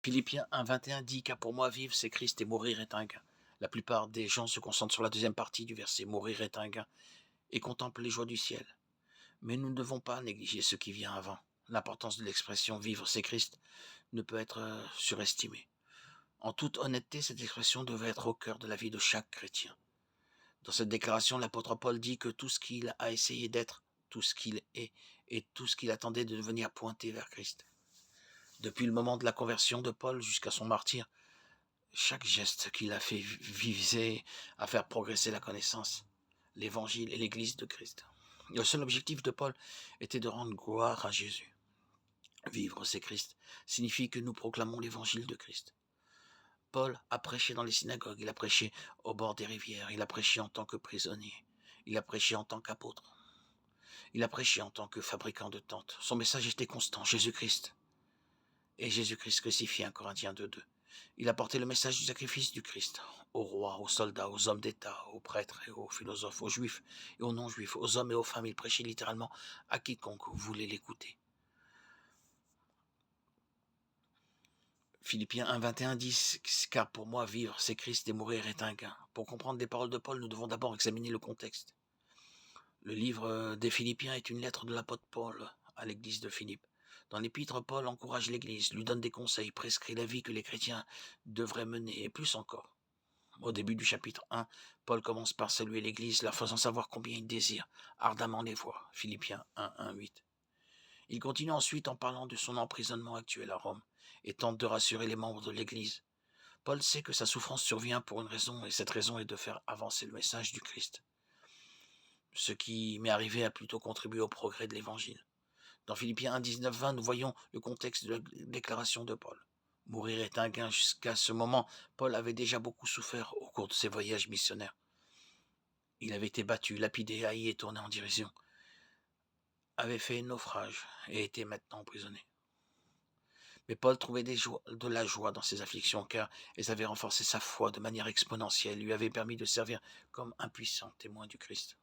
Philippiens 1,21 dit qu'à pour moi vivre c'est Christ et mourir est un gain. La plupart des gens se concentrent sur la deuxième partie du verset, mourir est un gain, et contemplent les joies du ciel. Mais nous ne devons pas négliger ce qui vient avant. L'importance de l'expression vivre c'est Christ ne peut être surestimée. En toute honnêteté, cette expression devait être au cœur de la vie de chaque chrétien. Dans cette déclaration, l'apôtre Paul dit que tout ce qu'il a essayé d'être, tout ce qu'il est et tout ce qu'il attendait de devenir pointé vers Christ. Depuis le moment de la conversion de Paul jusqu'à son martyre, chaque geste qu'il a fait visait à faire progresser la connaissance, l'évangile et l'église de Christ. Le seul objectif de Paul était de rendre gloire à Jésus. Vivre, c'est Christ, signifie que nous proclamons l'évangile de Christ. Paul a prêché dans les synagogues, il a prêché au bord des rivières, il a prêché en tant que prisonnier, il a prêché en tant qu'apôtre, il a prêché en tant que fabricant de tentes. Son message était constant, Jésus-Christ. Et Jésus-Christ crucifié, 1 Corinthiens 2,2. Il a porté le message du sacrifice du Christ aux rois, aux soldats, aux hommes d'État, aux prêtres et aux philosophes, aux juifs et aux non-juifs, aux hommes et aux femmes. Il prêchait littéralement à quiconque voulait l'écouter. Philippiens 1,21 dit « Car pour moi, vivre, c'est Christ et mourir est un gain ». Pour comprendre les paroles de Paul, nous devons d'abord examiner le contexte. Le livre des Philippiens est une lettre de l'apôtre Paul à l'église de Philippe. Dans l'épître, Paul encourage l'église, lui donne des conseils, prescrit la vie que les chrétiens devraient mener, et plus encore. Au début du chapitre 1, Paul commence par saluer l'église, leur faisant savoir combien il désire ardemment les voir. Philippiens 1,8. Il continue ensuite en parlant de son emprisonnement actuel à Rome et tente de rassurer les membres de l'Église. Paul sait que sa souffrance survient pour une raison, et cette raison est de faire avancer le message du Christ. Ce qui m'est arrivé a plutôt contribué au progrès de l'Évangile. Dans Philippiens 1, 19, 20, nous voyons le contexte de la déclaration de Paul. Mourir est un gain. Jusqu'à ce moment, Paul avait déjà beaucoup souffert au cours de ses voyages missionnaires. Il avait été battu, lapidé, haï et tourné en dérision, avait fait naufrage et était maintenant emprisonné. Mais Paul trouvait de la joie dans ses afflictions, car elles avaient renforcé sa foi de manière exponentielle, lui avaient permis de servir comme un puissant témoin du Christ.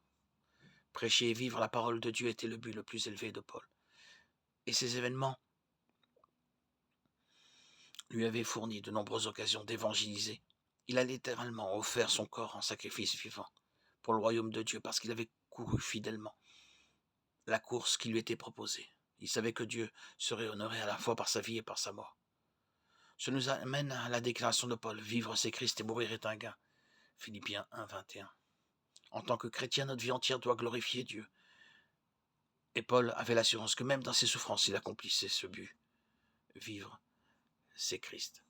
Prêcher et vivre la parole de Dieu était le but le plus élevé de Paul. Et ces événements lui avaient fourni de nombreuses occasions d'évangéliser. Il a littéralement offert son corps en sacrifice vivant pour le royaume de Dieu, parce qu'il avait couru fidèlement la course qui lui était proposée. Il savait que Dieu serait honoré à la fois par sa vie et par sa mort. Ce nous amène à la déclaration de Paul, vivre c'est Christ et mourir est un gain. Philippiens 1, 21. En tant que chrétien, notre vie entière doit glorifier Dieu. Et Paul avait l'assurance que même dans ses souffrances, il accomplissait ce but. Vivre, c'est Christ.